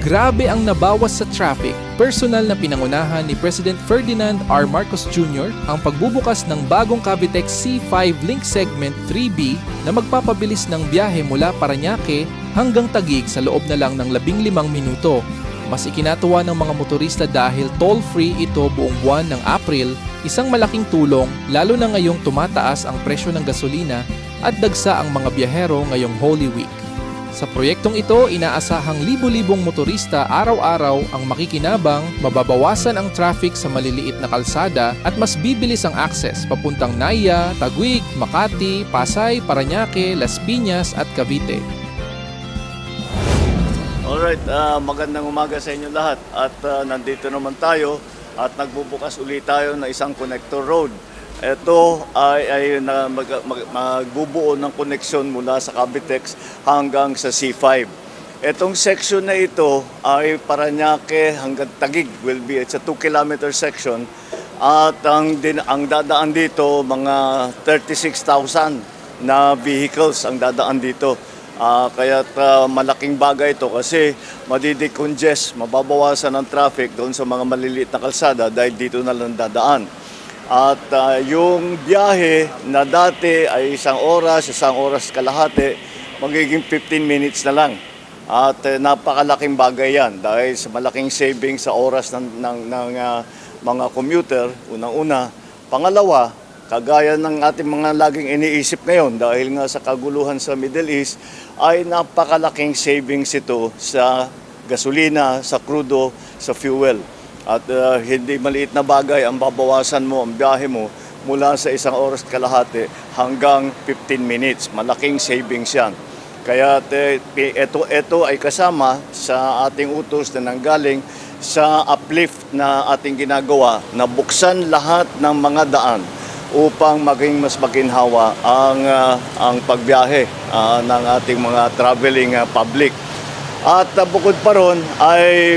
Grabe ang nabawas sa traffic. Personal na pinangunahan ni President Ferdinand R. Marcos Jr. ang pagbubukas ng bagong Cavitex C5 Link Segment 3B na magpapabilis ng biyahe mula Parañaque hanggang Taguig sa loob na lang ng 15 minuto. Mas ikinatuwa ng mga motorista dahil toll-free ito buong buwan ng April, isang malaking tulong lalo na ngayong tumataas ang presyo ng gasolina at dagsa ang mga biyahero ngayong Holy Week. Sa proyektong ito, inaasahang libo-libong motorista araw-araw ang makikinabang, mababawasan ang traffic sa maliliit na kalsada at mas bibilis ang access papuntang Naya, Taguig, Makati, Pasay, Parañaque, Las Piñas at Cavite. Alright, magandang umaga sa inyo lahat at nandito naman tayo at nagbubukas ulit tayo ng isang connector road. Ito ay magbubuo ng koneksyon mula sa Cavitex hanggang sa C5. Itong section na ito ay Parañaque hanggang Taguig it's a 2-kilometer section at ang dadaan dito mga 36,000 na vehicles ang dadaan dito. Kaya malaking bagay ito kasi madidecongest, mababawasan ang traffic doon sa mga maliliit na kalsada dahil dito na lang dadaan. At yung biyahe na dati ay isang oras kalahati, magiging 15 minutes na lang. At napakalaking bagay yan dahil sa malaking savings sa oras ng mga commuter, unang-una. Pangalawa, kagaya ng ating mga laging iniisip ngayon dahil nga sa kaguluhan sa Middle East, ay napakalaking savings ito sa gasolina, sa crudo, sa fuel. At hindi maliit na bagay ang babawasan mo, ang biyahe mo mula sa isang oras kalahati hanggang 15 minutes. Malaking savings yan. Kaya ito ay kasama sa ating utos na nanggaling sa uplift na ating ginagawa na buksan lahat ng mga daan upang maging mas maginhawa ang pagbiyahe ng ating mga traveling public. At bukod pa ron ay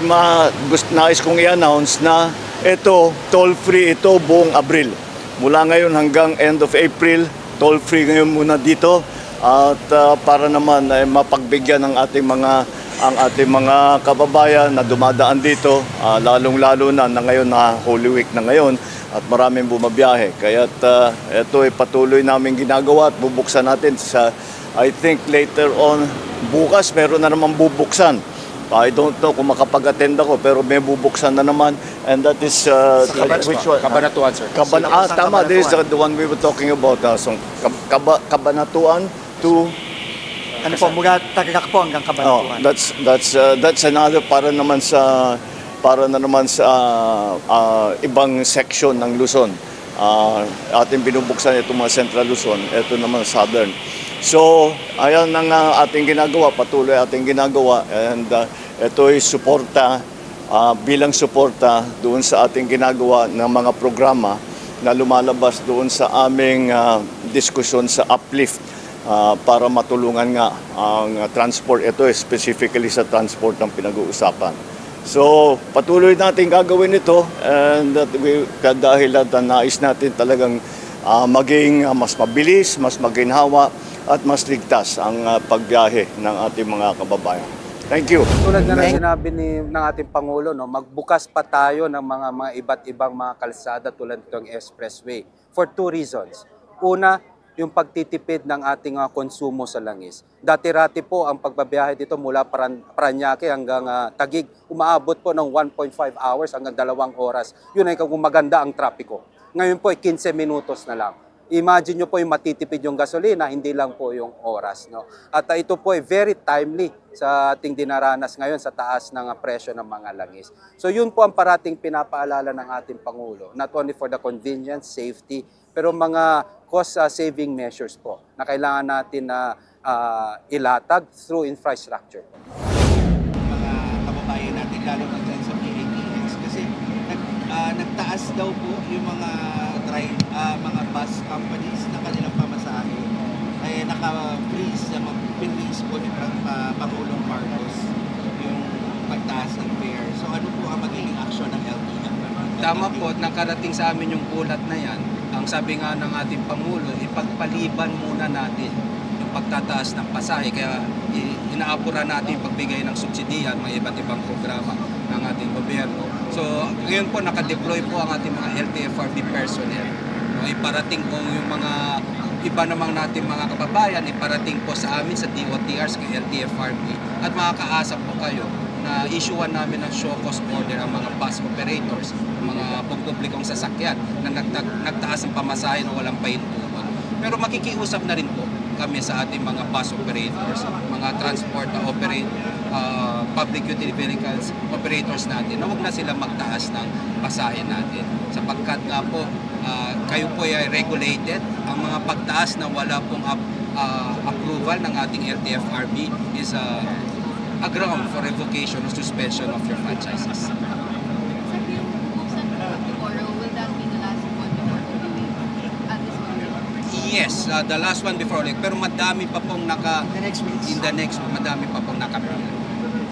nais kong i-announce na ito, toll-free ito buong Abril. Mula ngayon hanggang end of April, toll-free ngayon muna dito. At para naman ay mapagbigyan ng ating mga kababayan na dumadaan dito, lalong-lalo na ngayon na Holy Week na ngayon at maraming bumabiyahe. Kaya ito ay patuloy namin ginagawa at bubuksan natin sa, I think later on, bukas meron na naman bubuksan. I don't know kung makapag-attend ako pero may bubuksan na naman and that is which one? Cabanatuan, sir. Tama, this is the one we were talking about. So, Cabanatuan to Ano po, mula Tarlac po hanggang Cabanatuan. that's another para na naman sa ibang section ng Luzon. Ating binubuksan itong mga Central Luzon, ito naman Southern. So, ayan ang ating ginagawa, patuloy ating ginagawa and ito ay suporta, bilang suporta doon sa ating ginagawa ng mga programa na lumalabas doon sa aming diskusyon sa uplift para matulungan nga ang transport. Ito specifically sa transport ng pinag-uusapan. So, patuloy natin gagawin ito and dahil nais natin talagang maging mas mabilis, mas maginhawa at mas ligtas ang pagbiyahe ng ating mga kababayan. Thank you. Tulad na sinabi ng ating Pangulo, no, magbukas pa tayo ng mga iba't ibang mga kalsada tulad nitong expressway for 2 reasons. Una, yung pagtitipid ng ating konsumo sa langis. Dati-rati po ang pagbabiyahe dito mula Parañaque hanggang Taguig, umaabot po ng 1.5 hours hanggang 2 oras. Yun ay kung maganda ang trapiko. Ngayon po ay 15 minutos na lang. Imagine nyo po yung matitipid yung gasolina, hindi lang po yung oras. No? At ito po ay very timely sa ating dinaranas ngayon sa taas ng presyo ng mga langis. So yun po ang parating pinapaalala ng ating Pangulo, not only for the convenience, safety, pero mga cost-saving measures po na kailangan natin na ilatag through infrastructure. Mga kababayan natin, lalo na dyan sa PATX, kasi nagtaas daw po yung mga bus companies na kanilang pamasahe ay naka-freeze, pinlease po ni Pangulong Marcos yung pagtaas ng fare. So ano po ang magiging aksyon ng LTF? Tama po, at nakarating sa amin yung ulat na yan. Ang sabi nga ng ating Pangulo, ipagpaliban muna natin yung pagtataas ng pasahe. Kaya inaapura natin pagbigay ng subsidiya at mga iba't ibang programa ng ating gobyerno. So ngayon po nakadeploy po ang ating mga LTFRB personnel. No, iparating po yung mga iba namang natin mga kababayan, iparating po sa amin sa DOTRs kay LTFRB at makakaasa po kayo na issuean namin ng show cause order ang mga bus operators, mga pampublikong sasakyan na nagtaas ang pamasahe na walang pahintuan. Pero makikiusap na rin po kami sa ating mga bus operators, mga transport public utility vehicles operators natin na huwag na sila magtaas ng pasahe natin. Sapagkat nga po, kayo po ay regulated, ang mga pagtaas na wala pong approval ng ating LTFRB is a ground for revocation or suspension of your franchises. Sir, yung buksan tomorrow, will that be the last one before the at this point? Yes, the last one before ulit. Pero madami pa pong The next weeks. in the next, madami pa pong nakapila.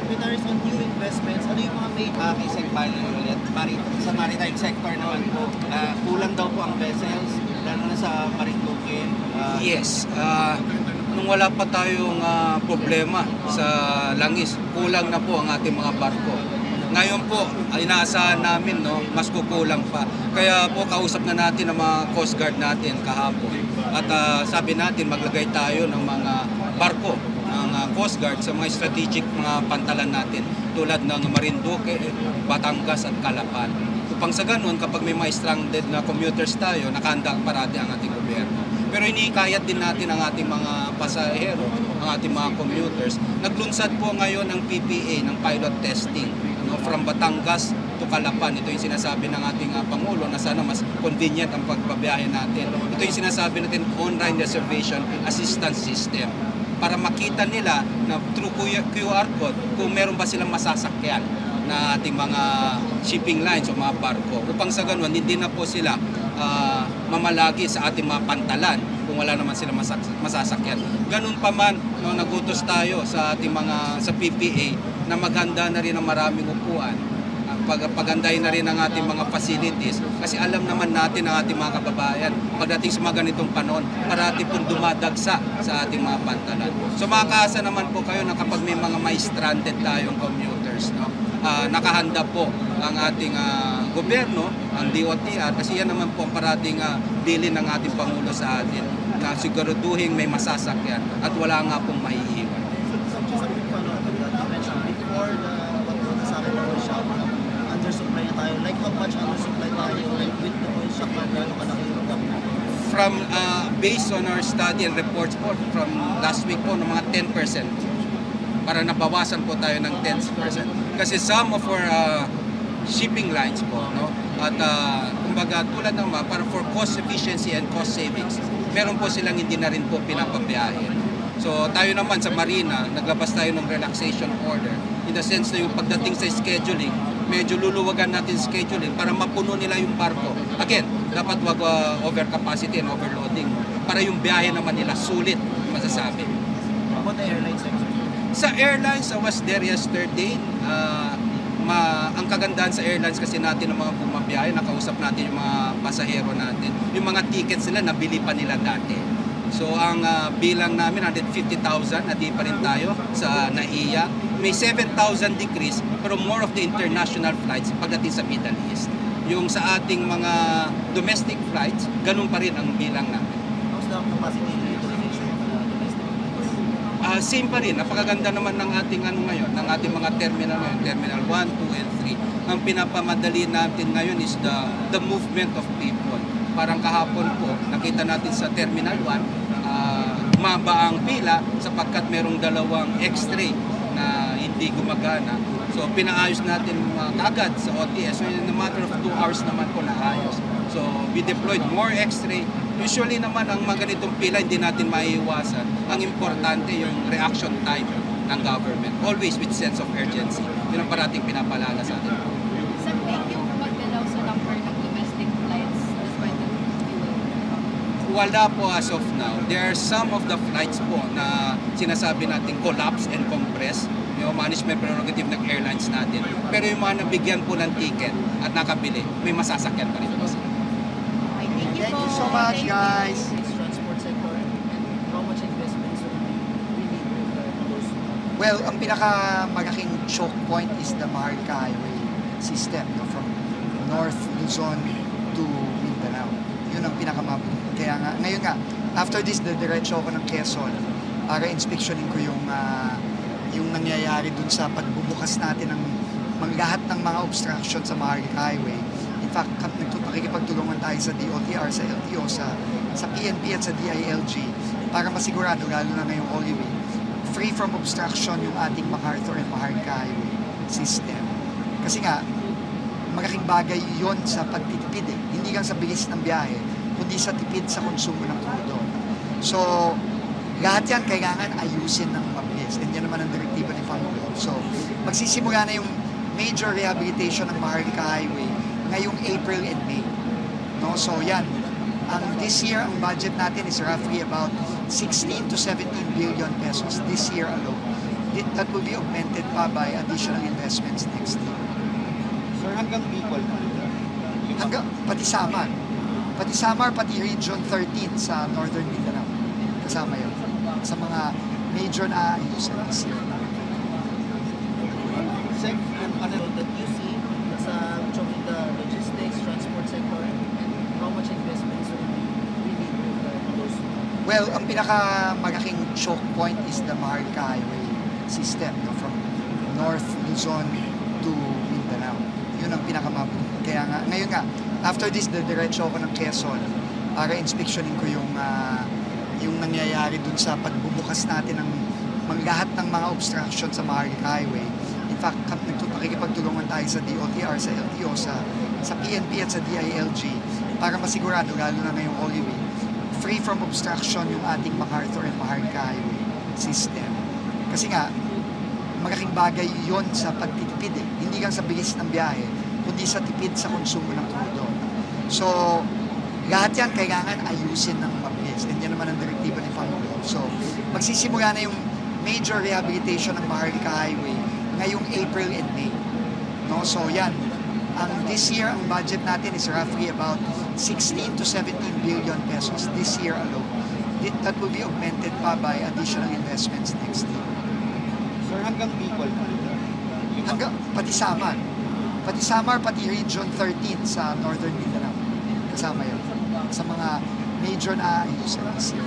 Secretaries, on new investments, ano yung mga may kay Segpal ulit? Sa maritime sector naman po, kulang daw po ang vessels, lalo na sa Marinduque. Yes, nung wala pa tayong problema sa langis, kulang na po ang ating mga barko. Ngayon po, inaasahan namin, no, mas kukulang pa. Kaya po kausap na natin ang mga Coast Guard natin kahapon. At sabi natin, maglagay tayo ng mga barko ng Coast Guard sa mga strategic mga pantalan natin tulad ng Marinduque, Batangas at Calapan. Upang sa ganun, kapag may mga stranded na commuters tayo, nakahanda parati ang ating gobyerno. Pero inikayat din natin ang ating mga pasahero, ang ating mga commuters. Naglunsad po ngayon ang PPA, ng pilot testing, no, from Batangas to Calapan. Ito yung sinasabi ng ating Pangulo na sana mas convenient ang pagbabiyahe natin. Ito yung sinasabi natin online reservation assistance system para makita nila na through QR code kung meron ba silang masasakyan na ating mga shipping lines o mga barko. Upang sa ganun, hindi na po sila mamalagi sa ating mga pantalan kung wala naman sila masasakyan. Ganun pa man, no, nagutos tayo sa ating mga sa PPA na maghanda na rin ng maraming upuan. Pagandahin na rin ang ating mga facilities kasi alam naman natin ang ating mga kababayan pagdating sa mga ganitong panahon parati pong dumadagsa sa ating mga pantalan. So makakaasa naman po kayo na kapag may mga may stranded tayong commuters, no, nakahanda po ang ating gobyerno, ang DOTR, kasi yan naman po ang parating bilin ng ating Pangulo sa atin na siguraduhin may masasakyan at wala nga pong maiiwan. Before sa akin na oil shop, undersupply na tayo. Like how much undersupply tayo with the oil shop na gano'ng kalaki yung From based on our study and reports po from last week po ng mga 10% para nabawasan po tayo ng 10% kasi some of our shipping lines po, no, at kumbaga tulad ng para for cost efficiency and cost savings meron po silang hindi na rin po pinapabiyahe. So tayo naman sa Marina naglabas tayo ng relaxation order in the sense na yung pagdating sa scheduling medyo luluwagan natin scheduling para mapuno nila yung barko. Again, dapat wag overcapacity and overloading para yung biyahe naman nila sulit masasabi. About the airlines sector? Sa airlines, I was there yesterday. Ang kagandahan sa airlines kasi natin ng mga bumabiyahe, nakausap natin yung mga pasahero natin. Yung mga tickets nila, nabili pa nila dati. So ang bilang namin, 150,000, nadi pa rin tayo sa NAIA. May 7,000 decrease, pero more of the international flights pagdating sa Middle East. Yung sa ating mga domestic flights, ganun pa rin ang bilang namin. How's the capacity utilization of the domestic flights? Same pa rin, napakaganda naman ng ating ngayon, ng ating mga terminal ngayon, Terminal 1, 2, and 3. Ang pinapamadali natin ngayon is the movement of people. Parang kahapon po, nakita natin sa Terminal 1, maba ang pila sapagkat merong dalawang X-ray na hindi gumagana. So pinaayos natin kagad sa OTS. So in a matter of 2 hours naman po naayos. So we deployed more X-ray. Usually naman ang mga ganitong pila hindi natin maiiwasan. Ang importante yung reaction time ng government. Always with sense of urgency. Yun ang parating pinapalala sa atin. Sir, thank you pagdalaw sa number ng domestic flights despite the fuel. Wala po as of now. There are some of the flights po na sinasabi natin collapse and compress. Yung management prerogative ng airlines natin. Pero yung mga nabigyan po ng ticket at nakabili, may masasakyan pa rin po sila. Okay, thank you Thank po. you so much, Thank you. guys. Transport sector and how much investments we need with those? Well, ang pinakamalaking choke point is the Maharlika Highway system, no, from North Luzon to Mindanao. Yun ang pinakamabuti. Kaya nga, ngayon nga, after this, diretso ako ng Quezon para inspeksyonin ko yung nangyayari dun sa pagbubukas natin ng lahat ng mga obstruction sa Maharlika Highway. In fact, nakikipagtulungan tayo sa DOTR, sa LTO, sa PNP at sa DILG para masigurado, lalo na ngayong Holy Week, free from obstruction yung ating MacArthur and Maharlika Highway system. Kasi nga, malaking bagay yon sa pagtitipid eh. Hindi lang sa bilis ng biyahe, kundi sa tipid sa konsumo ng krudo. So, lahat yan kailangan ayusin ng mabilis. And yan naman ang direktiba ni Pangulo. So, magsisimula na yung major rehabilitation ng Maharlika Highway ngayong April and May. No? So, yan. This year, ang budget natin is roughly about 16 to 17 billion pesos this year alone. That will be augmented pa by additional investments next year. Sir, hanggang Bicol. Pati Samar. Pati Samar, pati Region 13 sa Northern Mindanao. Kasama yun. Sa mga major na ayusan this year. Sec, ano that you see sa the logistics, transport sector, and how much investments will we need with those? Well, ang pinakamalaking choke point is the Maharlika Highway system, no, from North Luzon to Mindanao. Yun ang pinakamabuti. Kaya nga, ngayon nga, after this, diretso ako ng Quezon para inspeksyonin ko yung nangyayari dun sa pagbubukas natin ng lahat ng mga obstruction sa Maharlika Highway. In fact, nakikipagtulungan tayo sa DOTR, sa LTO, sa PNP at sa DILG para masigurado, lalo na ngayong Holy Week, free from obstruction yung ating MacArthur and Maharlika Highway system. Kasi nga, malaking bagay yon sa pagtitipid eh. Hindi lang sa bilis ng biyahe, kundi sa tipid sa konsumo ng krudo. So, lahat yan kailangan ayusin ng mabilis. And yan naman ang direktiba ni Pangulo. So, magsisimula na yung major rehabilitation ng Maharlika Highway ngayong April and May. No? So, yan. This year, ang budget natin is roughly about 16 to 17 billion pesos this year alone. That will be augmented pa by additional investments next year. Sir, hanggang Bicol. Pati Samar. Pati Samar, pati Region 13 sa Northern Mindanao. Kasama yun. Sa mga major na ayusan this year.